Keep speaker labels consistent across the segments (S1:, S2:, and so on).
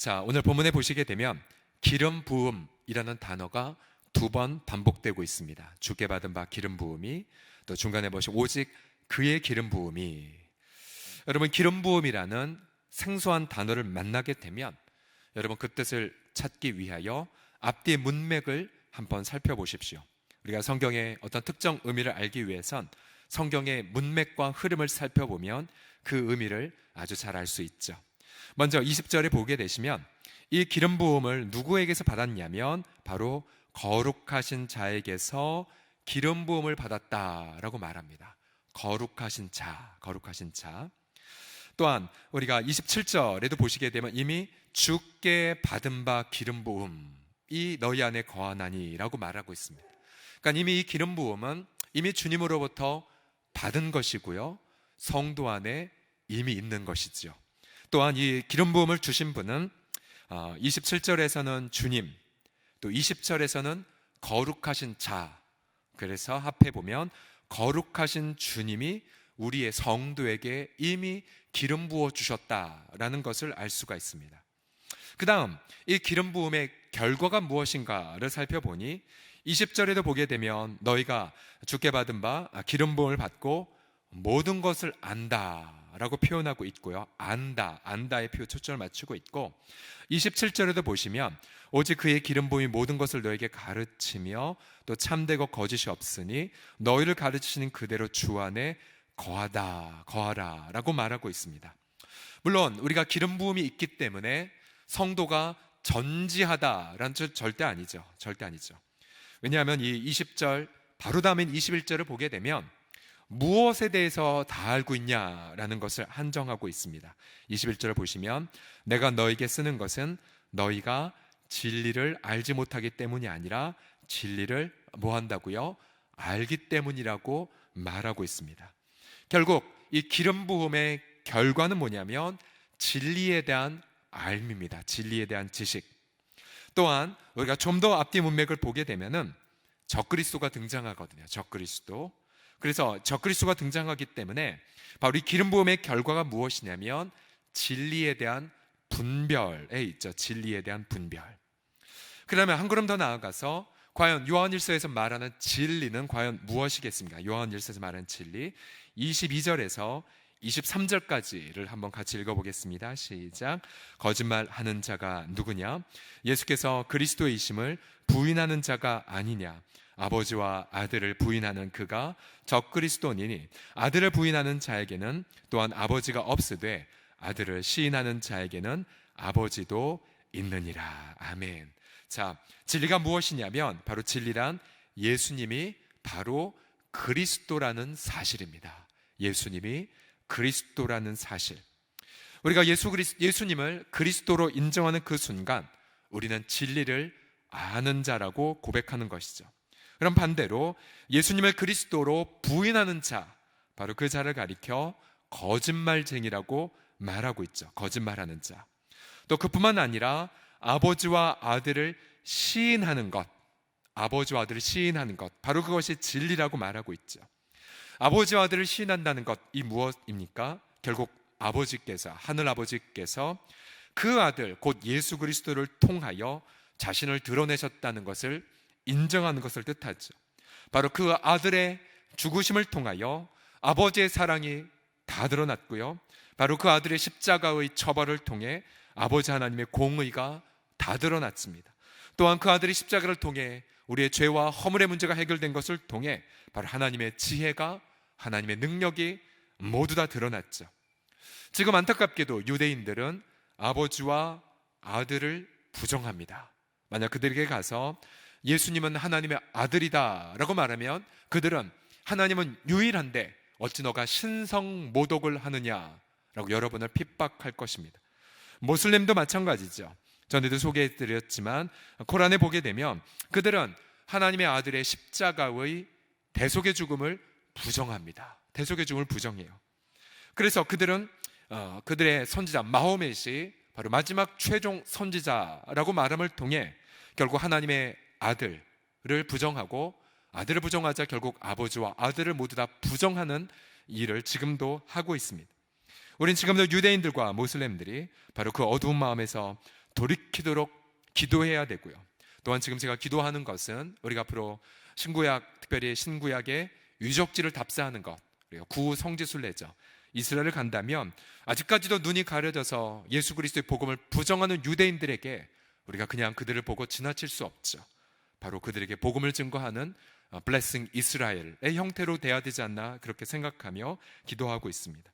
S1: 자, 오늘 본문에 보시게 되면 기름 부음이라는 단어가 2번 반복되고 있습니다. 주께 받은 바 기름 부음이, 또 중간에 보시면 오직 그의 기름 부음이. 여러분, 기름 부음이라는 생소한 단어를 만나게 되면 여러분 그 뜻을 찾기 위하여 앞뒤의 문맥을 한번 살펴보십시오. 우리가 성경의 어떤 특정 의미를 알기 위해선 성경의 문맥과 흐름을 살펴보면 그 의미를 아주 잘 알 수 있죠. 먼저 20절에 보게 되시면 이 기름 부음을 누구에게서 받았냐면 바로 거룩하신 자에게서 기름 부음을 받았다라고 말합니다. 거룩하신 자, 거룩하신 자. 또한 우리가 27절에도 보시게 되면 이미 주께 받은 바 기름 부음이 너희 안에 거하나니 라고 말하고 있습니다. 그러니까 이미 이 기름 부음은 이미 주님으로부터 받은 것이고요, 성도 안에 이미 있는 것이죠. 또한 이 기름 부음을 주신 분은 27절에서는 주님, 또 20절에서는 거룩하신 자. 그래서 합해보면 거룩하신 주님이 우리의 성도에게 이미 기름 부어 주셨다라는 것을 알 수가 있습니다. 그 다음 이 기름 부음의 결과가 무엇인가를 살펴보니 20절에도 보게 되면 너희가 주께 받은 바 기름 부음을 받고 모든 것을 안다라고 표현하고 있고요. 안다의 표현 초점을 맞추고 있고, 27절에도 보시면 오직 그의 기름 부음이 모든 것을 너에게 가르치며 또 참되고 거짓이 없으니 너희를 가르치시는 그대로 주 안에 거하라 라고 말하고 있습니다. 물론 우리가 기름 부음이 있기 때문에 성도가 전지하다라는 뜻 절대 아니죠. 왜냐하면 이 20절 바로 다음인 21절을 보게 되면 무엇에 대해서 다 알고 있냐라는 것을 한정하고 있습니다. 21절을 보시면 내가 너에게 쓰는 것은 너희가 진리를 알지 못하기 때문이 아니라 진리를 뭐 한다고요? 알기 때문이라고 말하고 있습니다. 결국 이 기름 부음의 결과는 뭐냐면 진리에 대한 알미입니다. 진리에 대한 지식. 또한 우리가 좀 더 앞뒤 문맥을 보게 되면은 적그리스도가 등장하거든요. 적그리스도. 그래서 적그리스도가 등장하기 때문에 바로 이 기름 부음의 결과가 무엇이냐면 진리에 대한 분별에 있죠. 진리에 대한 분별. 그러면 한 걸음 더 나아가서 과연 요한일서에서 말하는 진리는 과연 무엇이겠습니까? 요한일서에서 말하는 진리 22절에서 23절까지를 한번 같이 읽어보겠습니다. 시작. 거짓말하는 자가 누구냐? 예수께서 그리스도이심을 부인하는 자가 아니냐? 아버지와 아들을 부인하는 그가 적그리스도니니 아들을 부인하는 자에게는 또한 아버지가 없으되 아들을 시인하는 자에게는 아버지도 있느니라. 아멘. 자, 진리가 무엇이냐면 바로 진리란 예수님이 바로 그리스도라는 사실입니다. 예수님이 그리스도라는 사실. 우리가 예수님을 그리스도로 인정하는 그 순간 우리는 진리를 아는 자라고 고백하는 것이죠. 그럼 반대로 예수님을 그리스도로 부인하는 자, 바로 그 자를 가리켜 거짓말쟁이라고 말하고 있죠. 거짓말하는 자. 또 그뿐만 아니라 아버지와 아들을 시인하는 것, 아버지와 아들을 시인하는 것, 바로 그것이 진리라고 말하고 있죠. 아버지와 아들을 시인한다는 것, 이 무엇입니까? 결국 아버지께서, 하늘 아버지께서 그 아들 곧 예수 그리스도를 통하여 자신을 드러내셨다는 것을 인정하는 것을 뜻하죠. 바로 그 아들의 죽으심을 통하여 아버지의 사랑이 다 드러났고요, 바로 그 아들의 십자가의 처벌을 통해 아버지 하나님의 공의가 다 드러났습니다. 또한 그 아들의 십자가를 통해 우리의 죄와 허물의 문제가 해결된 것을 통해 바로 하나님의 지혜가, 하나님의 능력이 모두 다 드러났죠. 지금 안타깝게도 유대인들은 아버지와 아들을 부정합니다. 만약 그들에게 가서 예수님은 하나님의 아들이다 라고 말하면 그들은 하나님은 유일한데 어찌 너가 신성모독을 하느냐 라고 여러분을 핍박할 것입니다. 모슬림도 마찬가지죠. 전에도 소개해드렸지만 코란에 보게 되면 그들은 하나님의 아들의 십자가의 대속의 죽음을 부정합니다. 대속의 죽음을 부정해요. 그래서 그들은 그들의 선지자 마호멧이 바로 마지막 최종 선지자라고 말함을 통해 결국 하나님의 아들을 부정하고, 아들을 부정하자 결국 아버지와 아들을 모두 다 부정하는 일을 지금도 하고 있습니다. 우린 지금도 유대인들과 모슬렘들이 바로 그 어두운 마음에서 돌이키도록 기도해야 되고요. 또한 지금 제가 기도하는 것은 우리가 앞으로 신구약, 특별히 신구약의 유적지를 답사하는 것, 그리고 구성지순례죠. 이스라엘을 간다면 아직까지도 눈이 가려져서 예수 그리스도의 복음을 부정하는 유대인들에게 우리가 그냥 그들을 보고 지나칠 수 없죠. 바로 그들에게 복음을 증거하는 블레싱 이스라엘의 형태로 돼야 되지 않나, 그렇게 생각하며 기도하고 있습니다.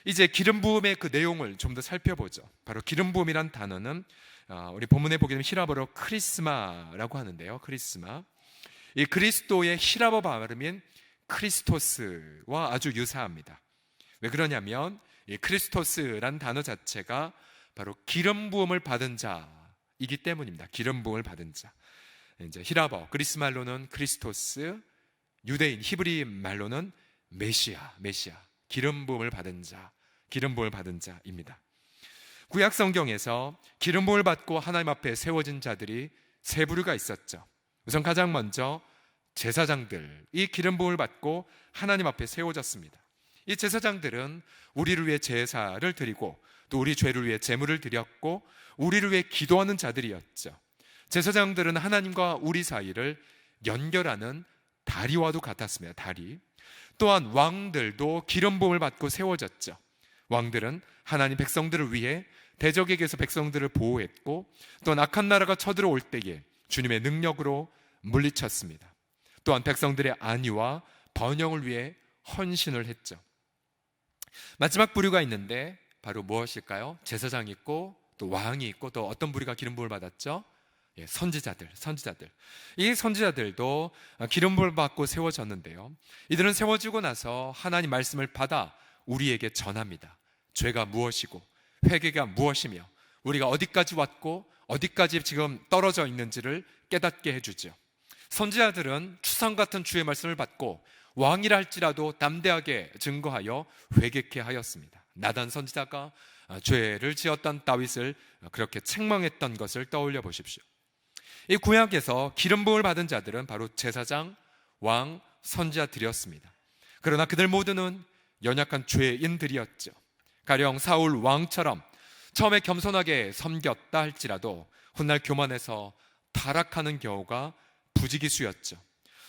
S1: 이제 기름 부음의 그 내용을 좀 더 살펴보죠. 바로 기름 부음이란 단어는 우리 본문에 보게 되면 히라보로 크리스마라고 하는데요. 크리스마, 이 그리스도의 히라보 발음인 크리스토스와 아주 유사합니다. 왜 그러냐면 이 크리스토스란 단어 자체가 바로 기름 부음을 받은 자이기 때문입니다. 기름 부음을 받은 자. 이제 히라보, 그리스 말로는 크리스토스, 유대인 히브리 말로는 메시아, 기름 부음을 받은 자, 기름 부음을 받은 자입니다. 구약 성경에서 기름 부음을 받고 하나님 앞에 세워진 자들이 세 부류가 있었죠. 우선 가장 먼저 제사장들이 기름 부음을 받고 하나님 앞에 세워졌습니다. 이 제사장들은 우리를 위해 제사를 드리고 또 우리 죄를 위해 제물을 드렸고 우리를 위해 기도하는 자들이었죠. 제사장들은 하나님과 우리 사이를 연결하는 다리와도 같았습니다. 다리. 또한 왕들도 기름 부음을 받고 세워졌죠. 왕들은 하나님 백성들을 위해 대적에게서 백성들을 보호했고 또한 악한 나라가 쳐들어올 때에 주님의 능력으로 물리쳤습니다. 또한 백성들의 안위와 번영을 위해 헌신을 했죠. 마지막 부류가 있는데 바로 무엇일까요? 제사장이 있고 또 왕이 있고 또 어떤 부류가 기름 부음을 받았죠? 선지자들. 이 선지자들도 기름 부음을 받고 세워졌는데요. 이들은 세워지고 나서 하나님 말씀을 받아 우리에게 전합니다. 죄가 무엇이고 회개가 무엇이며 우리가 어디까지 왔고 어디까지 지금 떨어져 있는지를 깨닫게 해주죠. 선지자들은 추상 같은 주의 말씀을 받고 왕이라 할지라도 담대하게 증거하여 회개케 하였습니다. 나단 선지자가 죄를 지었던 다윗을 그렇게 책망했던 것을 떠올려 보십시오. 이 구약에서 기름 부음을 받은 자들은 바로 제사장, 왕, 선지자들이었습니다. 그러나 그들 모두는 연약한 죄인들이었죠. 가령 사울 왕처럼 처음에 겸손하게 섬겼다 할지라도 훗날 교만해서 타락하는 경우가 부지기수였죠.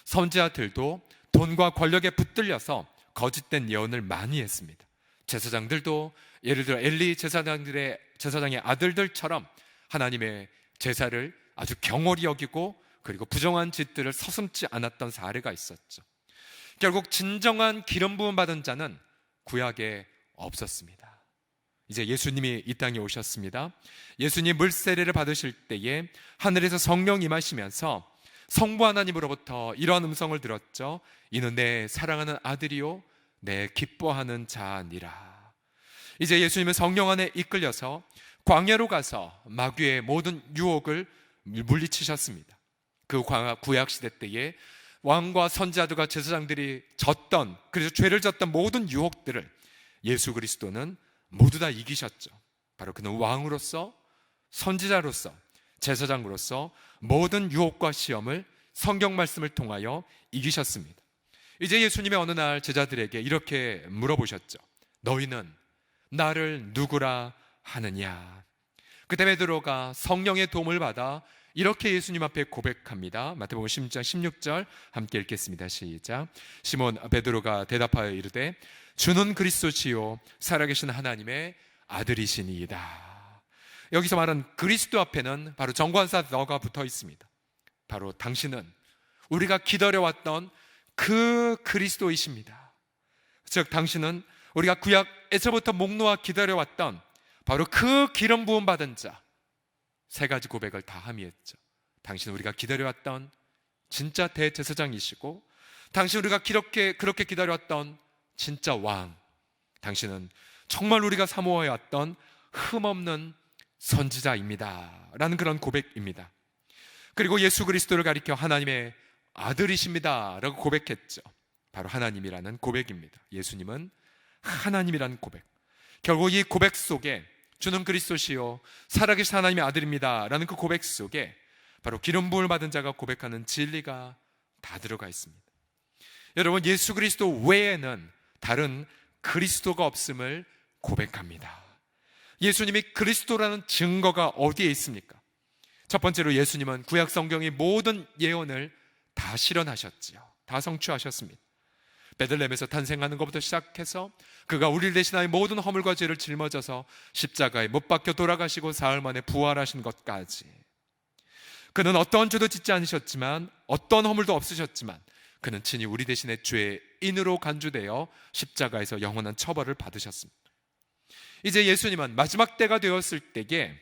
S1: 선지자들도 돈과 권력에 붙들려서 거짓된 예언을 많이 했습니다. 제사장들도 예를 들어 엘리 제사장의 아들들처럼 하나님의 제사를 아주 경홀히 여기고 그리고 부정한 짓들을 서슴지 않았던 사례가 있었죠. 결국 진정한 기름 부음 받은 자는 구약에 없었습니다. 이제 예수님이 이 땅에 오셨습니다. 예수님 물세례를 받으실 때에 하늘에서 성령 임하시면서 성부 하나님으로부터 이러한 음성을 들었죠. 이는 내 사랑하는 아들이요 내 기뻐하는 자니라. 이제 예수님은 성령 안에 이끌려서 광야로 가서 마귀의 모든 유혹을 물리치셨습니다. 그 구약 시대 때에 왕과 선지자들과 제사장들이 졌던, 그래서 죄를 졌던 모든 유혹들을 예수 그리스도는 모두 다 이기셨죠. 바로 그는 왕으로서, 선지자로서, 제사장으로서 모든 유혹과 시험을 성경 말씀을 통하여 이기셨습니다. 이제 예수님의 어느 날 제자들에게 이렇게 물어보셨죠. 너희는 나를 누구라 하느냐? 그때 베드로가 성령의 도움을 받아 이렇게 예수님 앞에 고백합니다. 마태복음 16장 16절 함께 읽겠습니다. 시작. 시몬 베드로가 대답하여 이르되 주는 그리스도시요 살아계신 하나님의 아들이시니이다. 여기서 말한 그리스도 앞에는 바로 정관사 너가 붙어 있습니다. 바로 당신은 우리가 기다려왔던 그 그리스도이십니다. 즉 당신은 우리가 구약에서부터 목 놓아 기다려왔던 바로 그 기름 부음 받은 자. 세 가지 고백을 다 함의했죠. 당신은 우리가 기다려왔던 진짜 대제사장이시고, 당신 우리가 그렇게 기다려왔던 진짜 왕, 당신은 정말 우리가 사모해왔던 흠없는 선지자입니다 라는 그런 고백입니다. 그리고 예수 그리스도를 가리켜 하나님의 아들이십니다 라고 고백했죠. 바로 하나님이라는 고백입니다. 예수님은 하나님이라는 고백. 결국 이 고백 속에 주는 그리스도시요 살아계신 하나님의 아들입니다 라는 그 고백 속에 바로 기름 부음을 받은 자가 고백하는 진리가 다 들어가 있습니다. 여러분, 예수 그리스도 외에는 다른 그리스도가 없음을 고백합니다. 예수님이 그리스도라는 증거가 어디에 있습니까? 첫 번째로 예수님은 구약 성경의 모든 예언을 다 실현하셨지요. 다 성취하셨습니다. 베들레헴에서 탄생하는 것부터 시작해서 그가 우리를 대신하여 모든 허물과 죄를 짊어져서 십자가에 못 박혀 돌아가시고 사흘 만에 부활하신 것까지, 그는 어떤 죄도 짓지 않으셨지만, 어떤 허물도 없으셨지만, 그는 친히 우리 대신에 죄인으로 간주되어 십자가에서 영원한 처벌을 받으셨습니다. 이제 예수님은 마지막 때가 되었을 때에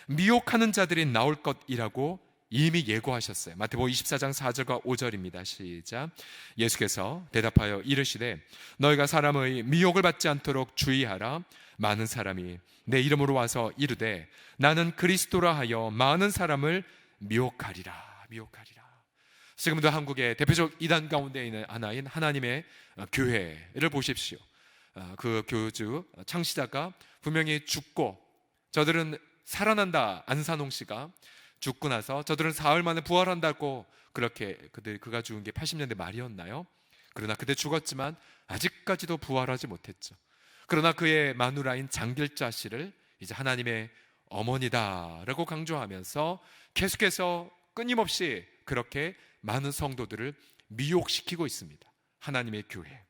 S1: 미혹하는 자들이 나올 것이라고 이미 예고하셨어요. 마태복음 24장 4절과 5절입니다. 시작. 예수께서 대답하여 이르시되 너희가 사람의 미혹을 받지 않도록 주의하라. 많은 사람이 내 이름으로 와서 이르되 나는 그리스도라 하여 많은 사람을 미혹하리라. 지금도 한국의 대표적 이단 가운데 있는 하나인 하나님의 교회를 보십시오. 그 교주 창시자가 분명히 죽고 저들은 살아난다, 안산홍 씨가 죽고 나서 저들은 사흘 만에 부활한다고, 그렇게 그가 죽은 게 80년대 말이었나요? 그러나 그때 죽었지만 아직까지도 부활하지 못했죠. 그러나 그의 마누라인 장길자 씨를 이제 하나님의 어머니다라고 강조하면서 계속해서 끊임없이 그렇게 많은 성도들을 미혹시키고 있습니다. 하나님의 교회.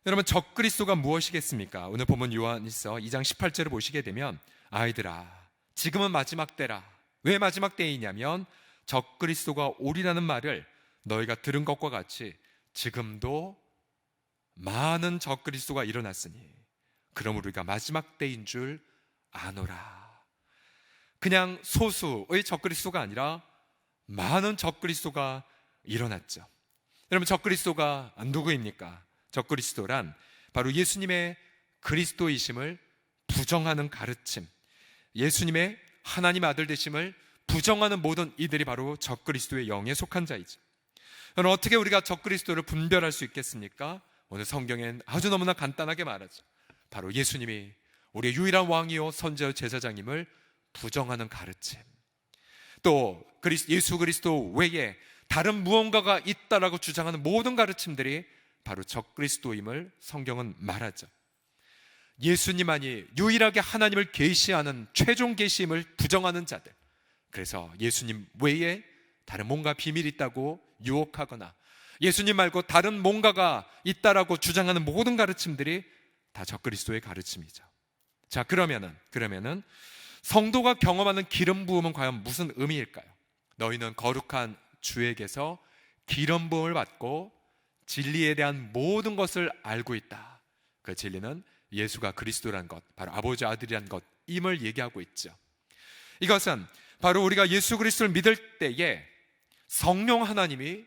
S1: 여러분, 적그리스도가 무엇이겠습니까? 오늘 본문 요한일서 2장 18절을 보시게 되면 아이들아 지금은 마지막 때라. 왜 마지막 때이냐면 적그리스도가 오리라는 말을 너희가 들은 것과 같이 지금도 많은 적그리스도가 일어났으니 그럼 우리가 마지막 때인 줄 아노라. 그냥 소수의 적그리스도가 아니라 많은 적그리스도가 일어났죠. 여러분, 적그리스도가 누구입니까? 적그리스도란 바로 예수님의 그리스도이심을 부정하는 가르침, 예수님의 하나님 아들 되심을 부정하는 모든 이들이 바로 적그리스도의 영에 속한 자이죠. 그럼 어떻게 우리가 적그리스도를 분별할 수 있겠습니까? 오늘 성경엔 아주 너무나 간단하게 말하죠. 바로 예수님이 우리의 유일한 왕이요 선지자 제사장임을 부정하는 가르침, 또 예수 그리스도 외에 다른 무언가가 있다라고 주장하는 모든 가르침들이 바로 적그리스도임을 성경은 말하죠. 예수님만이 유일하게 하나님을 계시하는 최종 계시임을 부정하는 자들, 그래서 예수님 외에 다른 뭔가 비밀이 있다고 유혹하거나 예수님 말고 다른 뭔가가 있다라고 주장하는 모든 가르침들이 다 적그리스도의 가르침이죠. 자, 그러면은 성도가 경험하는 기름 부음은 과연 무슨 의미일까요? 너희는 거룩한 주에게서 기름 부음을 받고 진리에 대한 모든 것을 알고 있다. 그 진리는 예수가 그리스도란 것, 바로 아버지 아들이란 것임을 얘기하고 있죠. 이것은 바로 우리가 예수 그리스도를 믿을 때에 성령 하나님이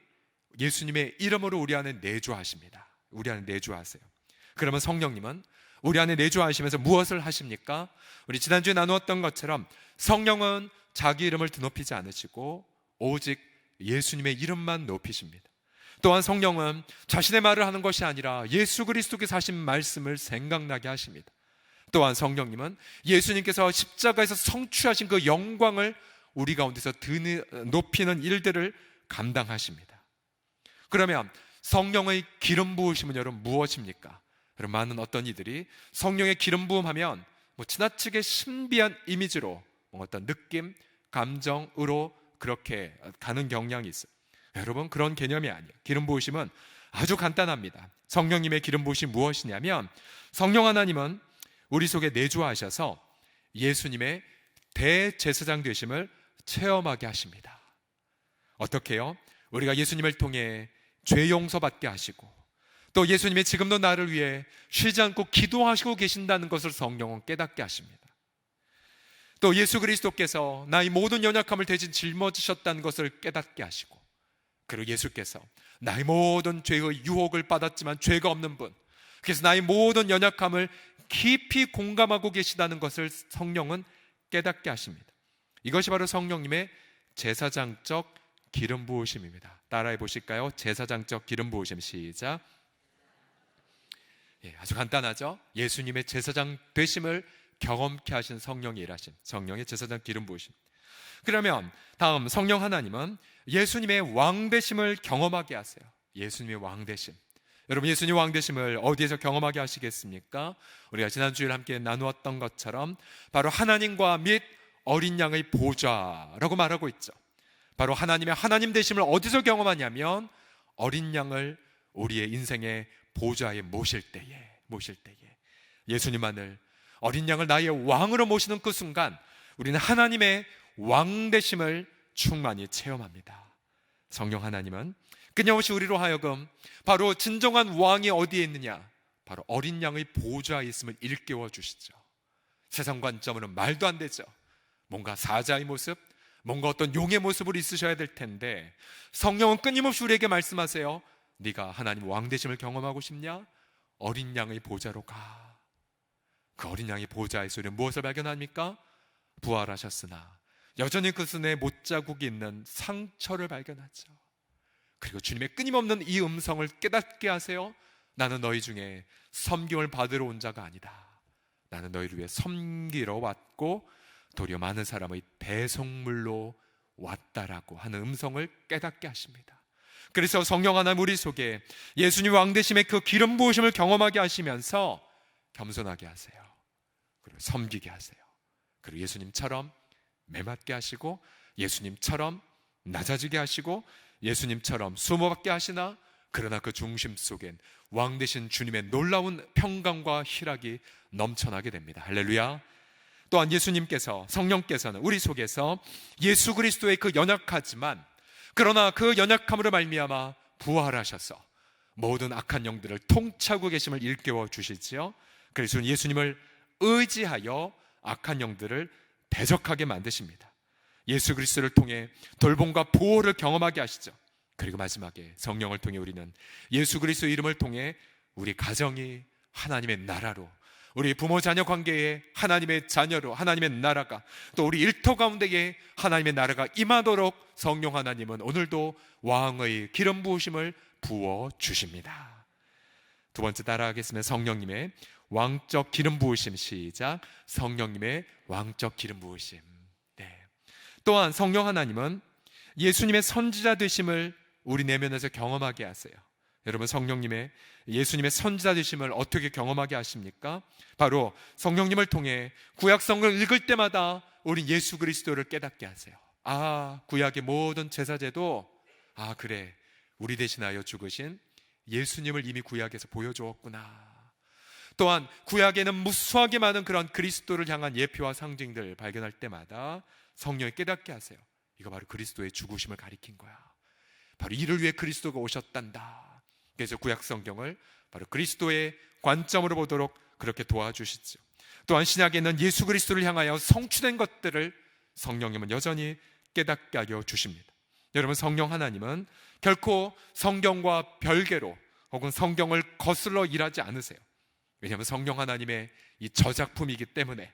S1: 예수님의 이름으로 우리 안에 내주하십니다. 우리 안에 내주하세요. 그러면 성령님은 우리 안에 내주하시면서 무엇을 하십니까? 우리 지난주에 나누었던 것처럼 성령은 자기 이름을 드높이지 않으시고 오직 예수님의 이름만 높이십니다. 또한 성령은 자신의 말을 하는 것이 아니라 예수 그리스도께서 하신 말씀을 생각나게 하십니다. 또한 성령님은 예수님께서 십자가에서 성취하신 그 영광을 우리 가운데서 높이는 일들을 감당하십니다. 그러면 성령의 기름 부으심은 여러분 무엇입니까? 여러분, 많은 어떤 이들이 성령의 기름 부음하면 지나치게 신비한 이미지로 어떤 느낌, 감정으로 그렇게 가는 경향이 있어요. 여러분, 그런 개념이 아니에요. 기름 부으심은 아주 간단합니다. 성령님의 기름 부으심이 무엇이냐면 성령 하나님은 우리 속에 내주하셔서 예수님의 대제사장 되심을 체험하게 하십니다. 어떻게요? 우리가 예수님을 통해 죄 용서받게 하시고 또 예수님이 지금도 나를 위해 쉬지 않고 기도하시고 계신다는 것을 성령은 깨닫게 하십니다. 또 예수 그리스도께서 나의 모든 연약함을 대신 짊어지셨다는 것을 깨닫게 하시고, 그리고 예수께서 나의 모든 죄의 유혹을 받았지만 죄가 없는 분, 그래서 나의 모든 연약함을 깊이 공감하고 계시다는 것을 성령은 깨닫게 하십니다. 이것이 바로 성령님의 제사장적 기름 부으심입니다. 따라해 보실까요? 제사장적 기름 부으심. 시작. 아주 간단하죠? 예수님의 제사장 되심을 경험케 하신 성령이 일하신 성령의 제사장 기름 부으심. 그러면 다음 성령 하나님은 예수님의 왕 되심을 경험하게 하세요. 예수님의 왕 되심. 여러분, 예수님 왕 되심을 어디에서 경험하게 하시겠습니까? 우리가 지난주에 함께 나누었던 것처럼 바로 하나님과 및 어린 양의 보좌라고 말하고 있죠. 바로 하나님의 하나님 되심을 어디서 경험하냐면 어린 양을 우리의 인생의 보좌에 모실 때에 예수님만을, 어린 양을 나의 왕으로 모시는 그 순간 우리는 하나님의 왕 되심을 충만히 체험합니다. 성령 하나님은 끊임없이 우리로 하여금 바로 진정한 왕이 어디에 있느냐, 바로 어린 양의 보좌에 있음을 일깨워 주시죠. 세상 관점으로는 말도 안 되죠. 뭔가 사자의 모습, 뭔가 어떤 용의 모습으로 있으셔야 될 텐데 성령은 끊임없이 우리에게 말씀하세요. 네가 하나님 왕 되심을 경험하고 싶냐? 어린 양의 보좌로 가. 그 어린 양의 보좌에서 우리는 무엇을 발견합니까? 부활하셨으나 여전히 그 손에 못자국이 있는 상처를 발견하죠. 그리고 주님의 끊임없는 이 음성을 깨닫게 하세요. 나는 너희 중에 섬김을 받으러 온 자가 아니다. 나는 너희를 위해 섬기러 왔고 도리어 많은 사람의 배송물로 왔다라고 하는 음성을 깨닫게 하십니다. 그래서 성령 하나님 우리 속에 예수님 왕 되심의 그 기름 부으심을 경험하게 하시면서 겸손하게 하세요. 그리고 섬기게 하세요. 그리고 예수님처럼 매맞게 하시고 예수님처럼 낮아지게 하시고 예수님처럼 수모받게 하시나, 그러나 그 중심 속엔 왕 되신 주님의 놀라운 평강과 희락이 넘쳐나게 됩니다. 할렐루야. 또한 예수님께서, 성령께서는 우리 속에서 예수 그리스도의 그 연약하지만 그러나 그 연약함으로 말미암아 부활하셔서 모든 악한 영들을 통치하고 계심을 일깨워 주시지요. 그래서 예수님을 의지하여 악한 영들을 대적하게 만드십니다. 예수 그리스도를 통해 돌봄과 보호를 경험하게 하시죠. 그리고 마지막에 성령을 통해 우리는 예수 그리스도 이름을 통해 우리 가정이 하나님의 나라로, 우리 부모 자녀 관계에 하나님의 자녀로 하나님의 나라가, 또 우리 일터 가운데에 하나님의 나라가 임하도록 성령 하나님은 오늘도 왕의 기름 부으심을 부어 주십니다. 두 번째 따라하겠습니다. 성령님의 왕적 기름 부으심. 시작. 성령님의 왕적 기름 부으심. 또한 성령 하나님은 예수님의 선지자 되심을 우리 내면에서 경험하게 하세요. 여러분, 성령님의, 예수님의 선지자 되심을 어떻게 경험하게 하십니까? 바로 성령님을 통해 구약 성경을 읽을 때마다 우리 예수 그리스도를 깨닫게 하세요. 아, 구약의 모든 제사제도, 아 그래, 우리 대신하여 죽으신 예수님을 이미 구약에서 보여주었구나. 또한 구약에는 무수하게 많은 그런 그리스도를 향한 예표와 상징들 발견할 때마다 성령이 깨닫게 하세요. 이거 바로 그리스도의 죽으심을 가리킨 거야. 바로 이를 위해 그리스도가 오셨단다. 그래서 구약 성경을 바로 그리스도의 관점으로 보도록 그렇게 도와주시죠. 또한 신약에는 예수 그리스도를 향하여 성취된 것들을 성령님은 여전히 깨닫게 하여 주십니다. 여러분, 성령 하나님은 결코 성경과 별개로 혹은 성경을 거슬러 일하지 않으세요. 왜냐하면 성령 하나님의 이 저작품이기 때문에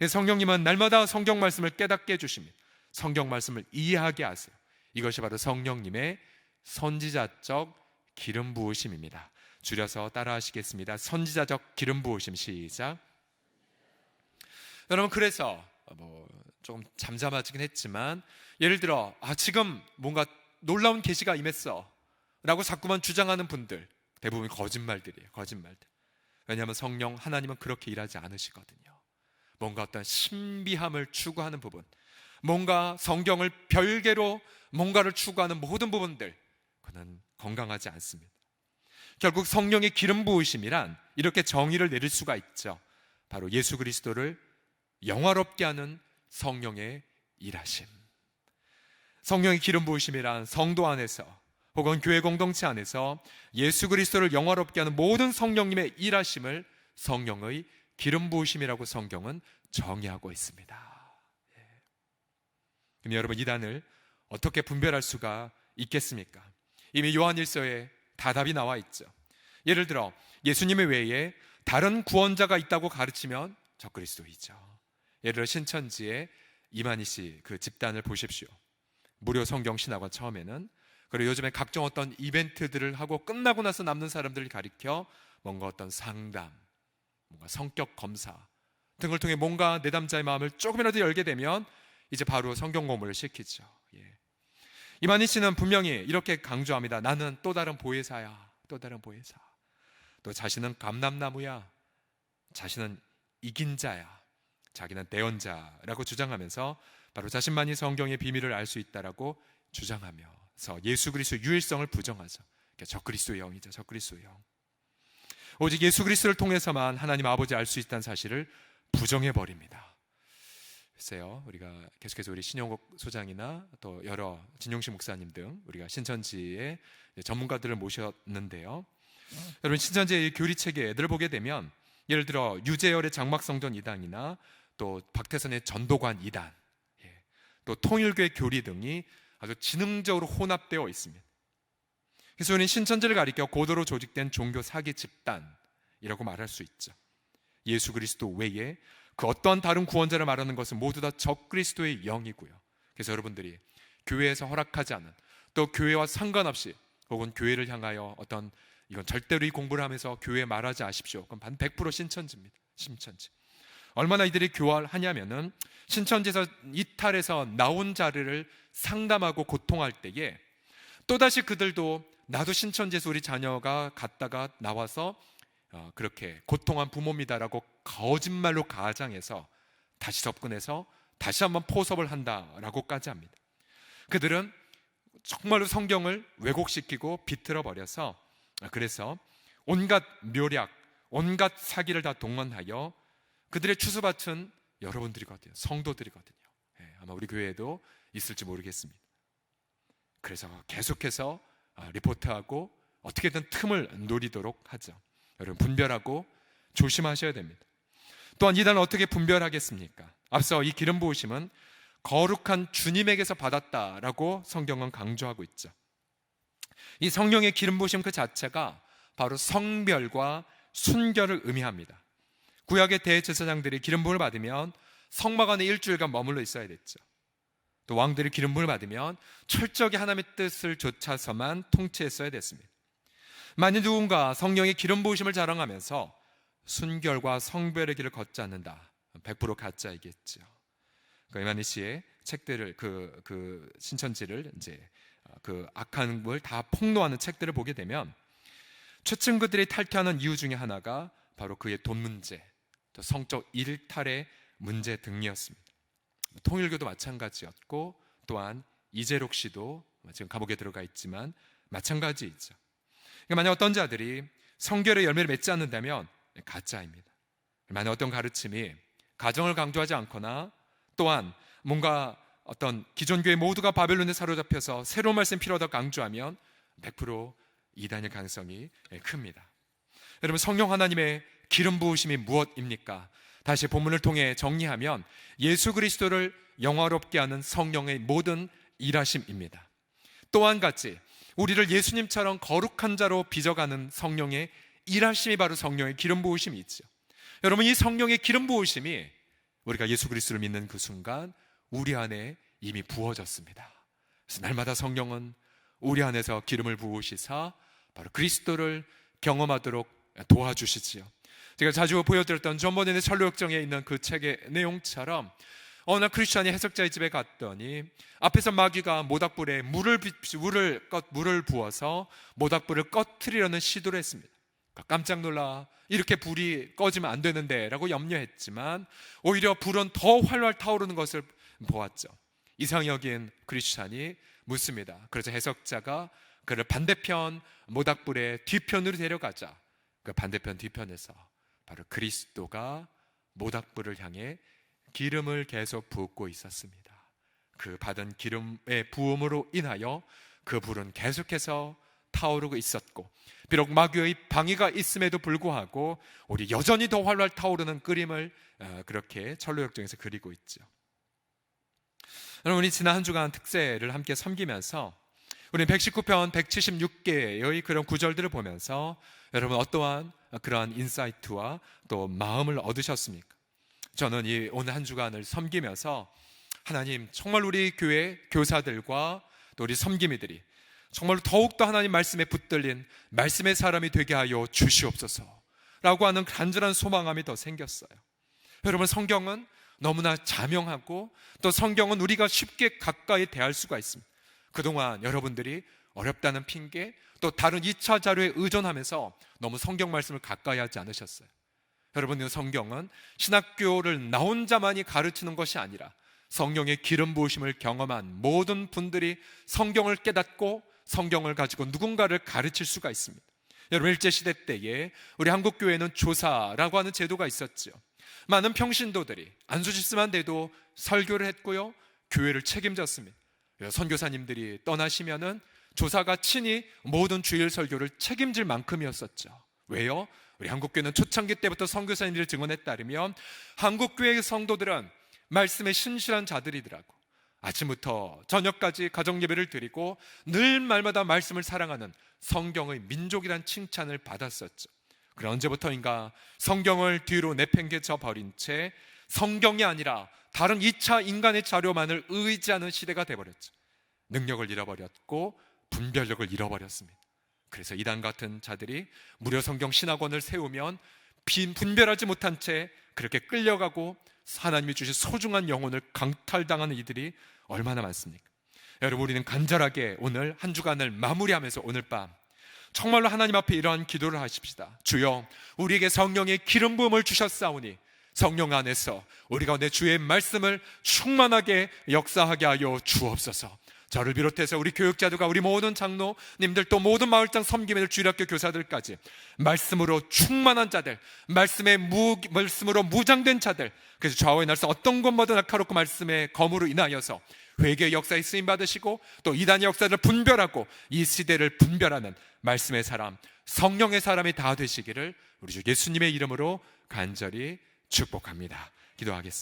S1: 성령님은 날마다 성경 말씀을 깨닫게 해주십니다. 성경 말씀을 이해하게 하세요. 이것이 바로 성령님의 선지자적 기름 부으심입니다. 줄여서 따라하시겠습니다. 선지자적 기름 부으심. 시작. 여러분, 그래서 조금 잠잠하긴 했지만 예를 들어 지금 뭔가 놀라운 계시가 임했어 라고 자꾸만 주장하는 분들, 대부분 거짓말들이에요. 거짓말들. 왜냐하면 성령 하나님은 그렇게 일하지 않으시거든요. 뭔가 어떤 신비함을 추구하는 부분, 뭔가 성경을 별개로 뭔가를 추구하는 모든 부분들, 그는 건강하지 않습니다. 결국 성령의 기름 부으심이란 이렇게 정의를 내릴 수가 있죠. 바로 예수 그리스도를 영화롭게 하는 성령의 일하심. 성령의 기름 부으심이란 성도 안에서 혹은 교회 공동체 안에서 예수 그리스도를 영화롭게 하는 모든 성령님의 일하심을 성령의 기름 부으심이라고 성경은 정의하고 있습니다. 그럼 여러분, 이 단을 어떻게 분별할 수가 있겠습니까? 이미 요한일서에 다 답이 나와 있죠. 예를 들어 예수님의 외에 다른 구원자가 있다고 가르치면 적그리스도이죠. 예를 들어 신천지의 이만희 씨 그 집단을 보십시오. 무료 성경 신학원 처음에는, 그리고 요즘에 각종 어떤 이벤트들을 하고 끝나고 나서 남는 사람들을 가리켜 뭔가 어떤 상담, 뭔가 성격 검사 등을 통해 뭔가 내담자의 마음을 조금이라도 열게 되면 이제 바로 성경 공부를 시키죠. 이만희 씨는 분명히 이렇게 강조합니다. 나는 또 다른 보혜사야. 또 다른 보혜사. 또 자신은 감람나무야, 자신은 이긴 자야, 자기는 대언자라고 주장하면서 바로 자신만이 성경의 비밀을 알 수 있다라고 주장하면서 예수 그리스도의 유일성을 부정하죠. 적그리스도의 영이죠. 적그리스도의 영. 오직 예수 그리스도를 통해서만 하나님 아버지 알 수 있다는 사실을 부정해버립니다. 글쎄요, 우리가 계속해서 우리 신용옥 소장이나 또 여러 진용식 목사님 등 우리가 신천지의 전문가들을 모셨는데요, 여러분 신천지의 교리 체계들을 보게 되면 예를 들어 유재열의 장막성전 이단이나 또 박태선의 전도관 이단, 또 통일교의 교리 등이 아주 지능적으로 혼합되어 있습니다. 그래서 우리는 신천지를 가리켜 고도로 조직된 종교 사기 집단이라고 말할 수 있죠. 예수 그리스도 외에 그 어떠한 다른 구원자를 말하는 것은 모두 다 적그리스도의 영이고요. 그래서 여러분들이 교회에서 허락하지 않은, 또 교회와 상관없이, 혹은 교회를 향하여 어떤 이건 절대로 이 공부를 하면서 교회에 말하지 마십시오, 그럼 100% 신천지입니다. 신천지. 얼마나 이들이 교활하냐면은 신천지에서 이탈해서 나온 자를 상담하고 고통할 때에 또다시 그들도 나도 신천지에서 우리 자녀가 갔다가 나와서 그렇게 고통한 부모입니다라고 거짓말로 가장해서 다시 접근해서 다시 한번 포섭을 한다라고까지 합니다. 그들은 정말로 성경을 왜곡시키고 비틀어 버려서, 그래서 온갖 묘략, 온갖 사기를 다 동원하여 그들의 추수밭은 여러분들이거든요. 성도들이거든요. 아마 우리 교회에도 있을지 모르겠습니다. 그래서 계속해서 리포트하고 어떻게든 틈을 노리도록 하죠. 여러분 분별하고 조심하셔야 됩니다. 또한 이단은 어떻게 분별하겠습니까? 앞서 이 기름 부으심은 거룩한 주님에게서 받았다라고 성경은 강조하고 있죠. 이 성령의 기름 부으심 그 자체가 바로 성별과 순결을 의미합니다. 구약의 대제사장들이 기름 부음을 받으면 성막 안에 일주일간 머물러 있어야 됐죠. 또 왕들이 기름 부음을 받으면 철저하게 하나님의 뜻을 좇아서만 통치했어야 됐습니다. 만일 누군가 성령의 기름 부으심을 자랑하면서 순결과 성별의 길을 걷지 않는다, 100% 가짜이겠죠. 이만희 씨의 책들을, 그 신천지를 이제 그 악한 걸 다 폭로하는 책들을 보게 되면 최층그들이 탈퇴하는 이유 중에 하나가 바로 그의 돈 문제, 또 성적 일탈의 문제 등이었습니다. 통일교도 마찬가지였고, 또한 이재록 씨도 지금 감옥에 들어가 있지만 마찬가지이죠. 그러니까 만약 어떤 자들이 성결의 열매를 맺지 않는다면 가짜입니다. 만약 어떤 가르침이 가정을 강조하지 않거나, 또한 뭔가 어떤 기존 교회 모두가 바벨론에 사로잡혀서 새로운 말씀 필요하다고 강조하면 100% 이단일 가능성이 큽니다. 여러분, 성령 하나님의 기름 부으심이 무엇입니까? 다시 본문을 통해 정리하면 예수 그리스도를 영화롭게 하는 성령의 모든 일하심입니다. 또한 같이 우리를 예수님처럼 거룩한 자로 빚어가는 성령의 일하심이 바로 성령의 기름 부으심이 있죠. 여러분, 이 성령의 기름 부으심이 우리가 예수 그리스도를 믿는 그 순간 우리 안에 이미 부어졌습니다. 그래서 날마다 성령은 우리 안에서 기름을 부으시사 바로 그리스도를 경험하도록 도와주시지요. 제가 자주 보여드렸던 존 버닌의 철로역정에 있는 그 책의 내용처럼 어느 날 크리스찬이 해석자의 집에 갔더니 앞에서 마귀가 모닥불에 물을 부어서 모닥불을 꺼트리려는 시도를 했습니다. 깜짝 놀라 이렇게 불이 꺼지면 안 되는데 라고 염려했지만 오히려 불은 더 활활 타오르는 것을 보았죠. 이상히 여긴 크리스찬이 묻습니다. 그래서 해석자가 그를 반대편 모닥불의 뒤편으로 데려가자. 그 반대편 뒤편에서 바로 그리스도가 모닥불을 향해 기름을 계속 붓고 있었습니다. 그 받은 기름의 부음으로 인하여 그 불은 계속해서 타오르고 있었고, 비록 마귀의 방해가 있음에도 불구하고 우리 여전히 더 활활 타오르는 그림을 그렇게 철로역정에서 그리고 있죠. 여러분, 우리 지난 한 주간 특세를 함께 섬기면서 우리 119편 176개의 그런 구절들을 보면서 여러분 어떠한 그러한 인사이트와 또 마음을 얻으셨습니까? 저는 이 오늘 한 주간을 섬기면서 하나님, 정말 우리 교회 교사들과 또 우리 섬기미들이 정말로 더욱더 하나님 말씀에 붙들린 말씀의 사람이 되게 하여 주시옵소서 라고 하는 간절한 소망함이 더 생겼어요. 여러분, 성경은 너무나 자명하고 또 성경은 우리가 쉽게 가까이 대할 수가 있습니다. 그동안 여러분들이 어렵다는 핑계, 또 다른 2차 자료에 의존하면서 너무 성경 말씀을 가까이 하지 않으셨어요? 여러분, 성경은 신학교를 나온 자만이 가르치는 것이 아니라 성령의 기름 부으심을 경험한 모든 분들이 성경을 깨닫고 성경을 가지고 누군가를 가르칠 수가 있습니다. 여러분, 일제시대 때에 우리 한국교회는 조사라고 하는 제도가 있었죠. 많은 평신도들이 안수집사만 돼도 설교를 했고요, 교회를 책임졌습니다. 선교사님들이 떠나시면은 조사가 친히 모든 주일 설교를 책임질 만큼이었었죠. 왜요? 우리 한국교회는 초창기 때부터 선교사님들의 증언에 따르면 한국교회의 성도들은 말씀에 신실한 자들이더라고. 아침부터 저녁까지 가정예배를 드리고 늘 말마다 말씀을 사랑하는 성경의 민족이란 칭찬을 받았었죠. 그럼 언제부터인가 성경을 뒤로 내팽개쳐 버린 채 성경이 아니라 다른 2차 인간의 자료만을 의지하는 시대가 돼버렸죠. 능력을 잃어버렸고 분별력을 잃어버렸습니다. 그래서 이단 같은 자들이 무료 성경 신학원을 세우면 분별하지 못한 채 그렇게 끌려가고 하나님이 주신 소중한 영혼을 강탈당하는 이들이 얼마나 많습니까? 여러분, 우리는 간절하게 오늘 한 주간을 마무리하면서 오늘 밤 정말로 하나님 앞에 이러한 기도를 하십시다. 주여, 우리에게 성령의 기름 부음을 주셨사오니 성령 안에서 우리 가운데 주의 말씀을 충만하게 역사하게 하여 주옵소서. 저를 비롯해서 우리 교육자들과 우리 모든 장로님들, 또 모든 마을장 섬김의 주일학교 교사들까지 말씀으로 충만한 자들, 말씀으로 무장된 자들, 그래서 좌우의 날서 어떤 것보다 날카롭고 말씀의 검으로 인하여서 회개의 역사에 쓰임받으시고 또 이단의 역사를 분별하고 이 시대를 분별하는 말씀의 사람, 성령의 사람이 다 되시기를 우리 주 예수님의 이름으로 간절히 축복합니다. 기도하겠습니다.